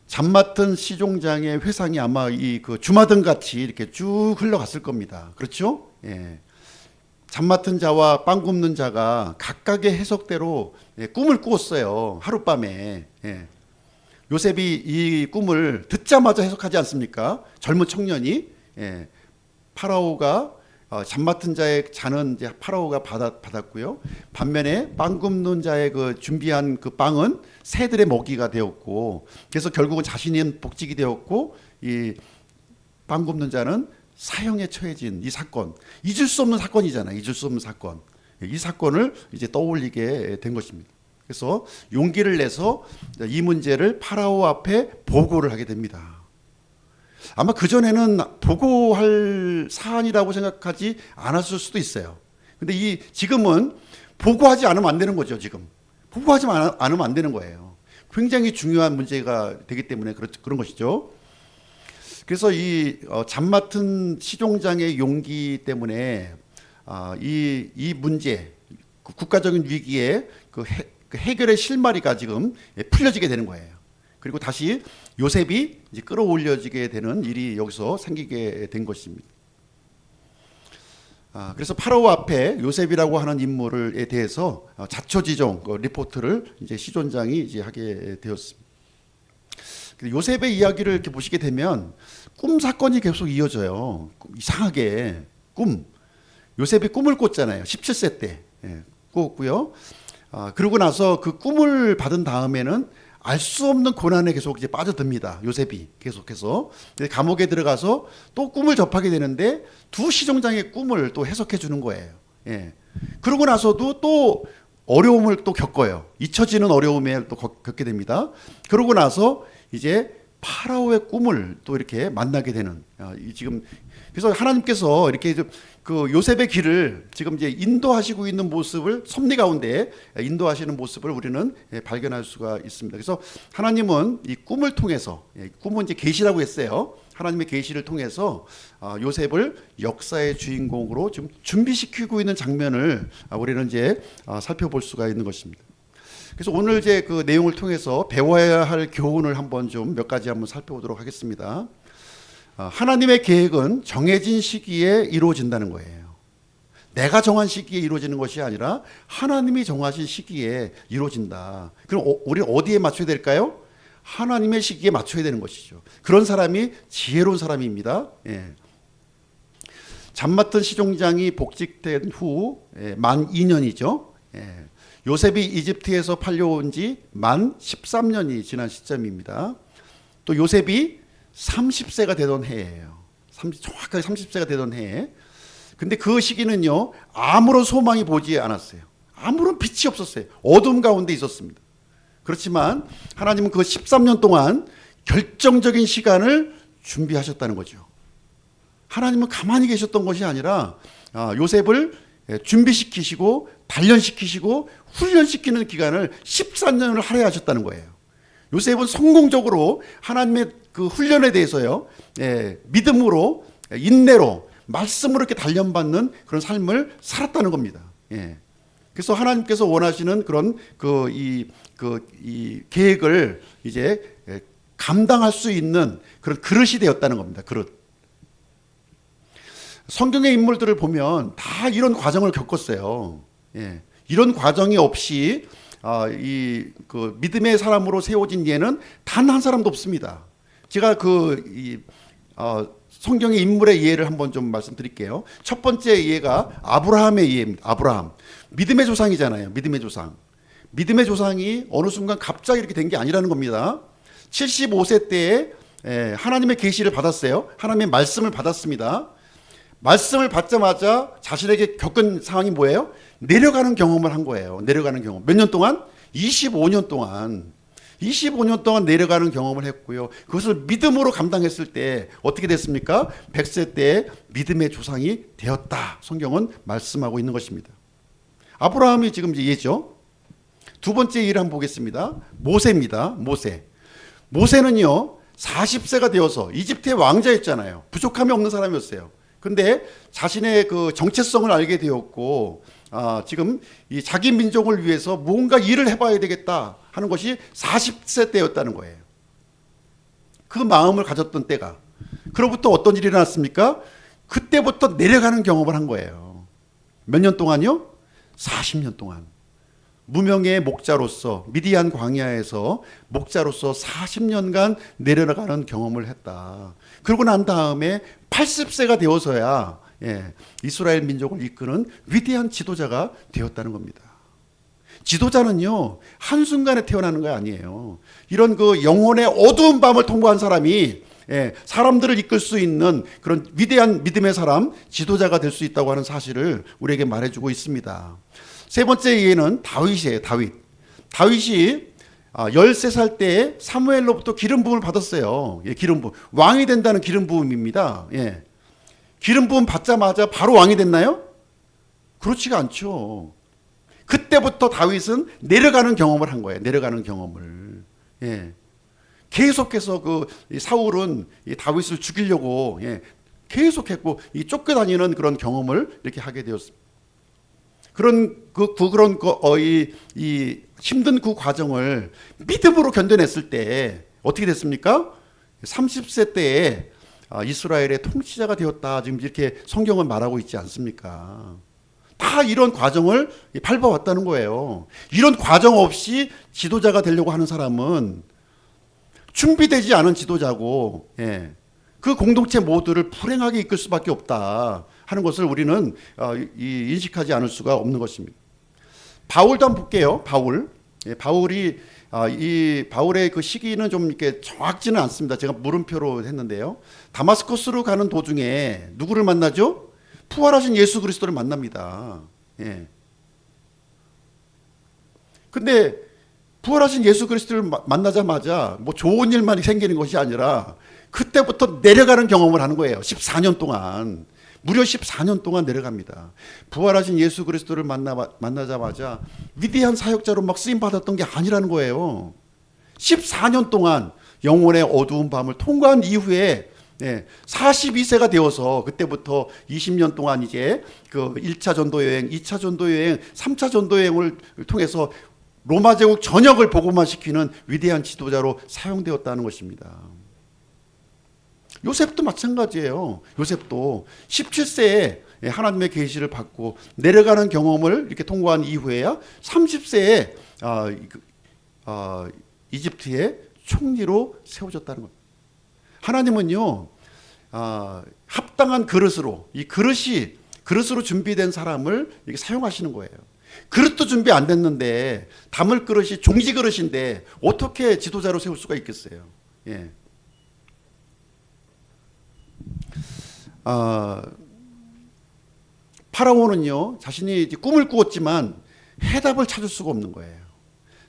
잠 맡은 시종장의 회상이 아마 이 주마등 같이 이렇게 쭉 흘러갔을 겁니다. 그렇죠? 잠 맡은 자와 빵 굽는 자가 각각의 해석대로 꿈을 꾸었어요. 하룻밤에. 요셉이 이 꿈을 듣자마자 해석하지 않습니까? 젊은 청년이. 파라오가 잠 맡은 자의 자는 이제 파라오가 받았고요. 반면에 빵 굽는 자의 준비한 그 빵은 새들의 먹이가 되었고, 그래서 결국은 자신이 복직이 되었고, 이 빵 굽는 자는 사형에 처해진 이 사건, 잊을 수 없는 사건이잖아요. 잊을 수 없는 사건. 이 사건을 이제 떠올리게 된 것입니다. 그래서 용기를 내서 이 문제를 파라오 앞에 보고를 하게 됩니다. 아마 그전에는 보고할 사안이라고 생각하지 않았을 수도 있어요. 근데 지금은 보고하지 않으면 안 되는 거죠. 지금 보고하지 않으면 안 되는 거예요. 굉장히 중요한 문제가 되기 때문에 그런 것이죠. 그래서 이 잠 맡은 시종장의 용기 때문에 이 문제, 국가적인 위기에 그 해결의 실마리가 지금 풀려지게 되는 거예요. 그리고 다시 요셉이 이제 끌어올려지게 되는 일이 여기서 생기게 된 것입니다. 그래서 파라오 앞에 요셉이라고 하는 인물에 대해서 자초지종 리포트를 이제 시종장이 이제 하게 되었습니다. 요셉의 이야기를 이렇게 보시게 되면 꿈 사건이 계속 이어져요. 이상하게 요셉이 꿈을 꿨잖아요. 17세 때 꿨고요. 그러고 나서 그 꿈을 받은 다음에는 알 수 없는 고난에 계속 이제 빠져듭니다. 요셉이 계속해서 감옥에 들어가서 또 꿈을 접하게 되는데 두 시종장의 꿈을 또 해석해 주는 거예요. 그러고 나서도 또 어려움을 또 겪어요. 잊혀지는 어려움에 또 겪게 됩니다. 그러고 나서 이제 파라오의 꿈을 또 이렇게 만나게 되는 지금, 그래서 하나님께서 이렇게 그 요셉의 길을 지금 이제 인도하시고 있는 모습을, 섭리 가운데 인도하시는 모습을 우리는 발견할 수가 있습니다. 그래서 하나님은 이 꿈을 통해서, 꿈은 이제 계시라고 했어요. 하나님의 계시를 통해서 요셉을 역사의 주인공으로 좀 준비시키고 있는 장면을 우리는 이제 살펴볼 수가 있는 것입니다. 그래서 오늘 이제 그 내용을 통해서 배워야 할 교훈을 한번 좀 몇 가지 한번 살펴보도록 하겠습니다. 하나님의 계획은 정해진 시기에 이루어진다는 거예요. 내가 정한 시기에 이루어지는 것이 아니라 하나님이 정하신 시기에 이루어진다. 그럼 우리는 어디에 맞춰야 될까요? 하나님의 시기에 맞춰야 되는 것이죠. 그런 사람이 지혜로운 사람입니다. 잠 맡은 시종장이 복직된 후 만 2년이죠. 요셉이 이집트에서 팔려온 지 만 13년이 지난 시점입니다. 또 요셉이 30세가 되던 해예요. 정확하게 30세가 되던 해에. 근데 그 시기는요, 아무런 소망이 보지 않았어요. 아무런 빛이 없었어요. 어둠 가운데 있었습니다. 그렇지만 하나님은 그 13년 동안 결정적인 시간을 준비하셨다는 거죠. 하나님은 가만히 계셨던 것이 아니라 요셉을 준비시키시고 단련시키시고 훈련시키는 기간을 14년을 할애하셨다는 거예요. 요셉은 성공적으로 하나님의 그 훈련에 대해서요, 믿음으로, 인내로, 말씀으로 이렇게 단련받는 그런 삶을 살았다는 겁니다. 그래서 하나님께서 원하시는 그런 이 계획을 이제 감당할 수 있는 그런 그릇이 되었다는 겁니다. 그릇. 성경의 인물들을 보면 다 이런 과정을 겪었어요. 이런 과정이 없이 그 믿음의 사람으로 세워진 예는 단 한 사람도 없습니다. 제가 성경의 인물의 예를 한번 좀 말씀드릴게요. 첫 번째 예가 아브라함의 예입니다. 아브라함. 믿음의 조상이잖아요. 믿음의 조상. 믿음의 조상이 어느 순간 갑자기 이렇게 된 게 아니라는 겁니다. 75세 때에 하나님의 계시를 받았어요. 하나님의 말씀을 받았습니다. 말씀을 받자마자 자신에게 겪은 상황이 뭐예요? 내려가는 경험을 한 거예요. 내려가는 경험. 몇 년 동안? 25년 동안. 25년 동안 내려가는 경험을 했고요. 그것을 믿음으로 감당했을 때 어떻게 됐습니까? 100세 때 믿음의 조상이 되었다. 성경은 말씀하고 있는 것입니다. 아브라함이 지금 이제 예죠. 두 번째 예를 한번 보겠습니다. 모세입니다. 모세. 모세는요, 40세가 되어서 이집트의 왕자였잖아요. 부족함이 없는 사람이었어요. 근데 자신의 그 정체성을 알게 되었고, 지금 이 자기 민족을 위해서 뭔가 일을 해봐야 되겠다 하는 것이 40세 때였다는 거예요. 그 마음을 가졌던 때가. 그로부터 어떤 일이 일어났습니까? 그때부터 내려가는 경험을 한 거예요. 몇 년 동안요? 40년 동안. 무명의 목자로서 미디안 광야에서 목자로서 40년간 내려가는 경험을 했다. 그러고 난 다음에 80세가 되어서야 이스라엘 민족을 이끄는 위대한 지도자가 되었다는 겁니다. 지도자는요, 한순간에 태어나는 거 아니에요. 이런 그 영혼의 어두운 밤을 통과한 사람이 사람들을 이끌 수 있는 그런 위대한 믿음의 사람, 지도자가 될 수 있다고 하는 사실을 우리에게 말해주고 있습니다. 세 번째 예는 다윗이에요. 다윗이 13살 때 사무엘로부터 기름 부음을 받았어요. 기름 부음. 왕이 된다는 기름 부음입니다. 기름 부음 받자마자 바로 왕이 됐나요? 그렇지가 않죠. 그때부터 다윗은 내려가는 경험을 한 거예요. 내려가는 경험을. 계속해서 사울은 다윗을 죽이려고 계속했고 쫓겨다니는 그런 경험을 이렇게 하게 되었습니다. 이 힘든 그 과정을 믿음으로 견뎌냈을 때 어떻게 됐습니까? 30세 때에 이스라엘의 통치자가 되었다. 지금 이렇게 성경은 말하고 있지 않습니까? 다 이런 과정을 밟아왔다는 거예요. 이런 과정 없이 지도자가 되려고 하는 사람은 준비되지 않은 지도자고, 그 공동체 모두를 불행하게 이끌 수밖에 없다 하는 것을 우리는 인식하지 않을 수가 없는 것입니다. 바울도 한번 볼게요. 바울의 그 시기는 좀 이렇게 정확지는 않습니다. 제가 물음표로 했는데요. 다마스커스로 가는 도중에 누구를 만나죠? 부활하신 예수 그리스도를 만납니다. 근데 부활하신 예수 그리스도를 만나자마자 뭐 좋은 일만 생기는 것이 아니라 그때부터 내려가는 경험을 하는 거예요. 14년 동안. 무려 14년 동안 내려갑니다. 부활하신 예수 그리스도를 만나자마자 위대한 사역자로 막 쓰임 받았던 게 아니라는 거예요. 14년 동안 영혼의 어두운 밤을 통과한 이후에 42세가 되어서 그때부터 20년 동안 이제 그 1차 전도 여행, 2차 전도 여행, 3차 전도 여행을 통해서 로마 제국 전역을 복음화시키는 위대한 지도자로 사용되었다는 것입니다. 요셉도 마찬가지예요. 요셉도 17세에 하나님의 계시를 받고 내려가는 경험을 이렇게 통과한 이후에야 30세에 이집트의 총리로 세워졌다는 겁니다. 하나님은요, 합당한 그릇으로, 이 그릇으로 준비된 사람을 이렇게 사용하시는 거예요. 그릇도 준비 안 됐는데 담을 그릇이 종지 그릇인데 어떻게 지도자로 세울 수가 있겠어요? 아, 파라오는요 자신이 이제 꿈을 꾸었지만 해답을 찾을 수가 없는 거예요.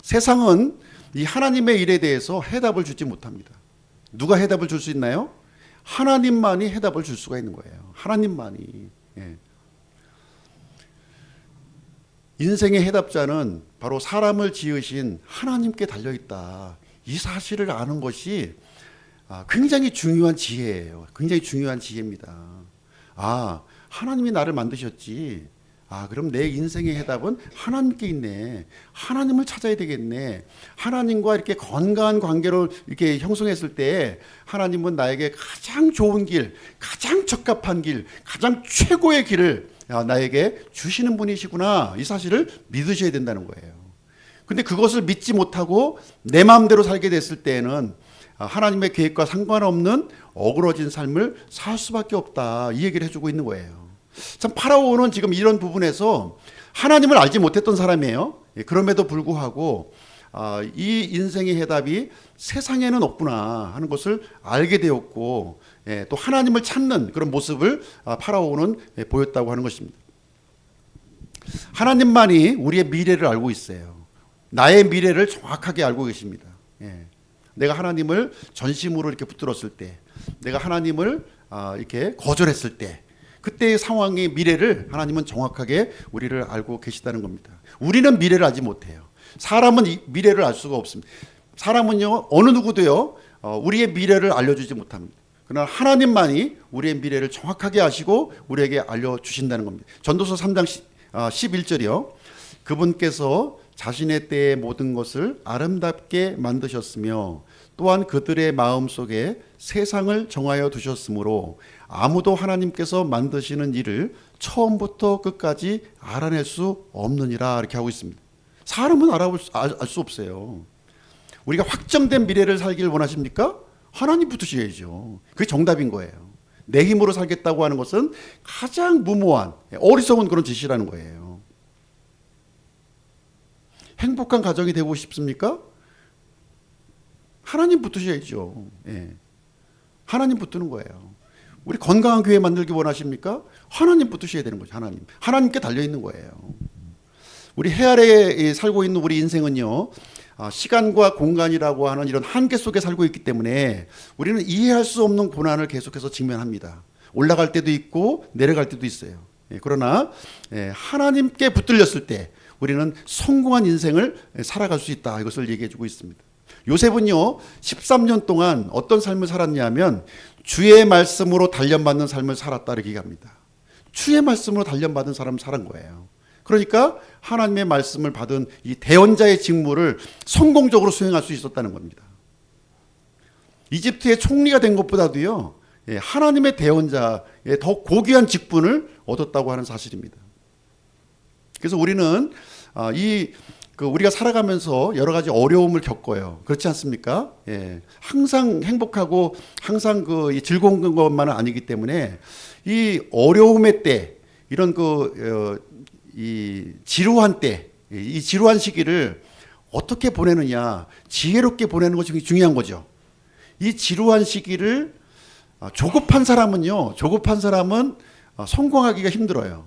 세상은 이 하나님의 일에 대해서 해답을 주지 못합니다. 누가 해답을 줄 수 있나요? 하나님만이 해답을 줄 수가 있는 거예요. 하나님만이. 예. 인생의 해답자는 바로 사람을 지으신 하나님께 달려있다. 이 사실을 아는 것이 굉장히 중요한 지혜예요. 굉장히 중요한 지혜입니다. 하나님이 나를 만드셨지. 그럼 내 인생의 해답은 하나님께 있네. 하나님을 찾아야 되겠네. 하나님과 이렇게 건강한 관계를 이렇게 형성했을 때 하나님은 나에게 가장 좋은 길, 가장 적합한 길, 가장 최고의 길을 나에게 주시는 분이시구나. 이 사실을 믿으셔야 된다는 거예요. 근데 그것을 믿지 못하고 내 마음대로 살게 됐을 때에는 하나님의 계획과 상관없는 어그러진 삶을 살 수밖에 없다. 이 얘기를 해주고 있는 거예요. 참 파라오는 지금 이런 부분에서 하나님을 알지 못했던 사람이에요. 그럼에도 불구하고 이 인생의 해답이 세상에는 없구나 하는 것을 알게 되었고 또 하나님을 찾는 그런 모습을 파라오는 보였다고 하는 것입니다. 하나님만이 우리의 미래를 알고 있어요. 나의 미래를 정확하게 알고 계십니다. 내가 하나님을 전심으로 이렇게 붙들었을 때, 내가 하나님을 이렇게 거절했을 때, 그때의 상황의 미래를 하나님은 정확하게 우리를 알고 계시다는 겁니다. 우리는 미래를 알지 못해요. 사람은 미래를 알 수가 없습니다. 사람은요 어느 누구도요 우리의 미래를 알려주지 못합니다. 그러나 하나님만이 우리의 미래를 정확하게 아시고 우리에게 알려주신다는 겁니다. 전도서 3장 11절이요. 그분께서 자신의 때에 모든 것을 아름답게 만드셨으며 또한 그들의 마음속에 세상을 정하여 두셨으므로 아무도 하나님께서 만드시는 일을 처음부터 끝까지 알아낼 수 없느니라 이렇게 하고 있습니다. 사람은 알 수 없어요. 우리가 확정된 미래를 살기를 원하십니까? 하나님 붙으셔야죠. 그게 정답인 거예요. 내 힘으로 살겠다고 하는 것은 가장 무모한 어리석은 그런 짓이라는 거예요. 행복한 가정이 되고 싶습니까? 하나님 붙으셔야죠. 하나님 붙드는 거예요. 우리 건강한 교회 만들기 원하십니까? 하나님 붙으셔야 되는 거죠. 하나님께 달려있는 거예요. 우리 해 아래에 살고 있는 우리 인생은요 시간과 공간이라고 하는 이런 한계 속에 살고 있기 때문에 우리는 이해할 수 없는 고난을 계속해서 직면합니다. 올라갈 때도 있고 내려갈 때도 있어요. 그러나 하나님께 붙들렸을 때 우리는 성공한 인생을 살아갈 수 있다. 이것을 얘기해 주고 있습니다. 요셉은요 13년 동안 어떤 삶을 살았냐면 주의 말씀으로 단련받는 삶을 살았다 이렇게 얘기합니다. 주의 말씀으로 단련받은 사람을 살은 거예요. 그러니까 하나님의 말씀을 받은 이 대언자의 직무를 성공적으로 수행할 수 있었다는 겁니다. 이집트의 총리가 된 것보다도요 하나님의 대언자의 더 고귀한 직분을 얻었다고 하는 사실입니다. 그래서 우리는 우리가 살아가면서 여러 가지 어려움을 겪어요. 그렇지 않습니까? 항상 행복하고 항상 즐거운 것만은 아니기 때문에 이 어려움의 때, 이런 이 지루한 때, 이 지루한 시기를 어떻게 보내느냐, 지혜롭게 보내는 것이 굉장히 중요한 거죠. 이 지루한 시기를 조급한 사람은 성공하기가 힘들어요.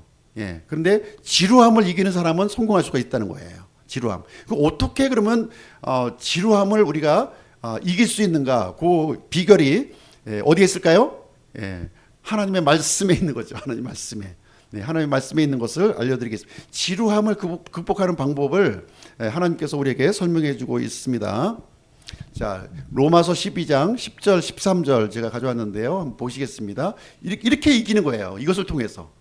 그런데 지루함을 이기는 사람은 성공할 수가 있다는 거예요. 지루함. 어떻게 그러면 지루함을 우리가 이길 수 있는가? 그 비결이 어디에 있을까요? 하나님의 말씀에 있는 거죠. 하나님의 말씀에 있는 것을 알려드리겠습니다. 지루함을 극복하는 방법을 하나님께서 우리에게 설명해 주고 있습니다. 자, 로마서 12장 10절 13절 제가 가져왔는데요. 한번 보시겠습니다. 이렇게 이기는 거예요. 이것을 통해서.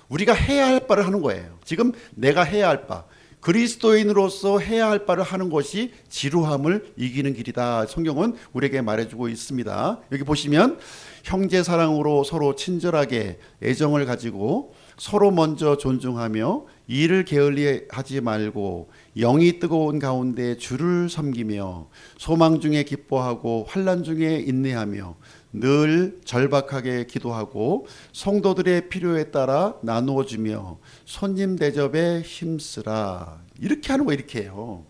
우리가 해야 할 바를 하는 거예요. 지금 내가 해야 할 바, 그리스도인으로서 해야 할 바를 하는 것이 지루함을 이기는 길이다. 성경은 우리에게 말해주고 있습니다. 여기 보시면 형제 사랑으로 서로 친절하게 애정을 가지고 서로 먼저 존중하며 일을 게을리하지 말고 영이 뜨거운 가운데 주를 섬기며 소망 중에 기뻐하고 환난 중에 인내하며 늘 절박하게 기도하고 성도들의 필요에 따라 나누어 주며 손님 대접에 힘쓰라. 이렇게 하는 거 이렇게 해요.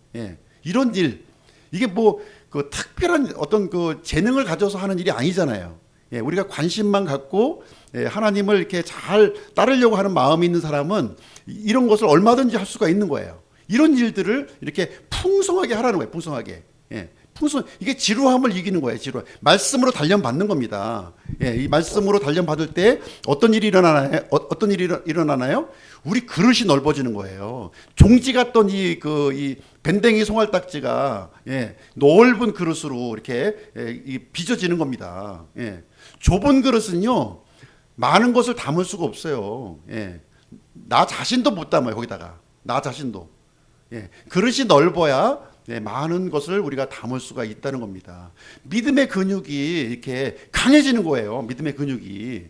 이런 일, 이게 특별한 어떤 재능을 가져서 하는 일이 아니잖아요. 우리가 관심만 갖고 하나님을 이렇게 잘 따르려고 하는 마음이 있는 사람은 이런 것을 얼마든지 할 수가 있는 거예요. 이런 일들을 이렇게 풍성하게 하라는 거예요. 풍성하게. 이게 지루함을 이기는 거예요. 지루함. 말씀으로 단련 받는 겁니다. 이 말씀으로 단련 받을 때 어떤 일이 일어나나요? 어떤 일이 일어나나요? 우리 그릇이 넓어지는 거예요. 종지 같던 이 밴댕이 송알딱지가 넓은 그릇으로 이렇게 빚어지는 겁니다. 좁은 그릇은요 많은 것을 담을 수가 없어요. 나 자신도 못 담아요. 거기다가 나 자신도. 그릇이 넓어야 많은 것을 우리가 담을 수가 있다는 겁니다. 믿음의 근육이 이렇게 강해지는 거예요. 믿음의 근육이.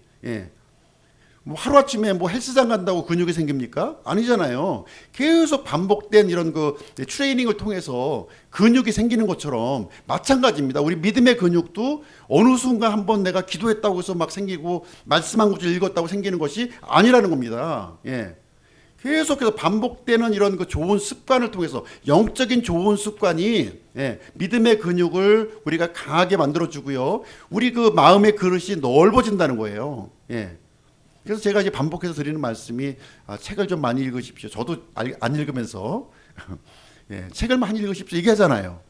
뭐 하루아침에 뭐 헬스장 간다고 근육이 생깁니까? 아니잖아요. 계속 반복된 이런 트레이닝을 통해서 근육이 생기는 것처럼 마찬가지입니다. 우리 믿음의 근육도 어느 순간 한번 내가 기도했다고 해서 막 생기고 말씀 한 구절 읽었다고 생기는 것이 아니라는 겁니다. 계속해서 반복되는 이런 좋은 습관을 통해서 영적인 좋은 습관이 믿음의 근육을 우리가 강하게 만들어주고요. 우리 마음의 그릇이 넓어진다는 거예요. 그래서 제가 이제 반복해서 드리는 말씀이 책을 좀 많이 읽으십시오. 저도 안 읽으면서 책을 많이 읽으십시오 얘기하잖아요.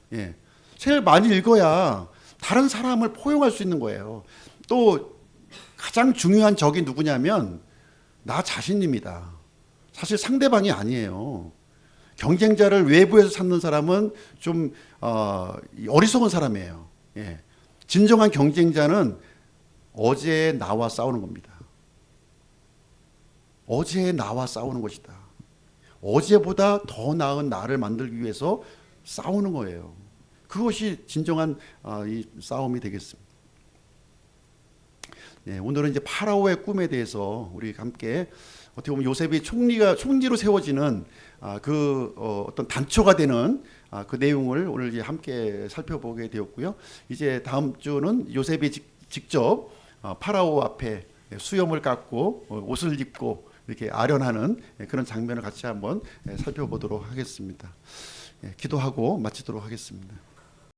책을 많이 읽어야 다른 사람을 포용할 수 있는 거예요. 또 가장 중요한 적이 누구냐면 나 자신입니다. 사실 상대방이 아니에요. 경쟁자를 외부에서 찾는 사람은 좀 어리석은 사람이에요. 진정한 경쟁자는 어제 나와 싸우는 겁니다. 어제 나와 싸우는 것이다. 어제보다 더 나은 나를 만들기 위해서 싸우는 거예요. 그것이 진정한 이 싸움이 되겠습니다. 오늘은 이제 파라오의 꿈에 대해서 우리 함께 어떻게 보면 요셉이 총리로 세워지는 어떤 단초가 되는 그 내용을 오늘 이제 함께 살펴보게 되었고요. 이제 다음 주는 요셉이 직접 파라오 앞에 수염을 깎고 옷을 입고 이렇게 아련하는 그런 장면을 같이 한번 살펴보도록 하겠습니다. 기도하고 마치도록 하겠습니다.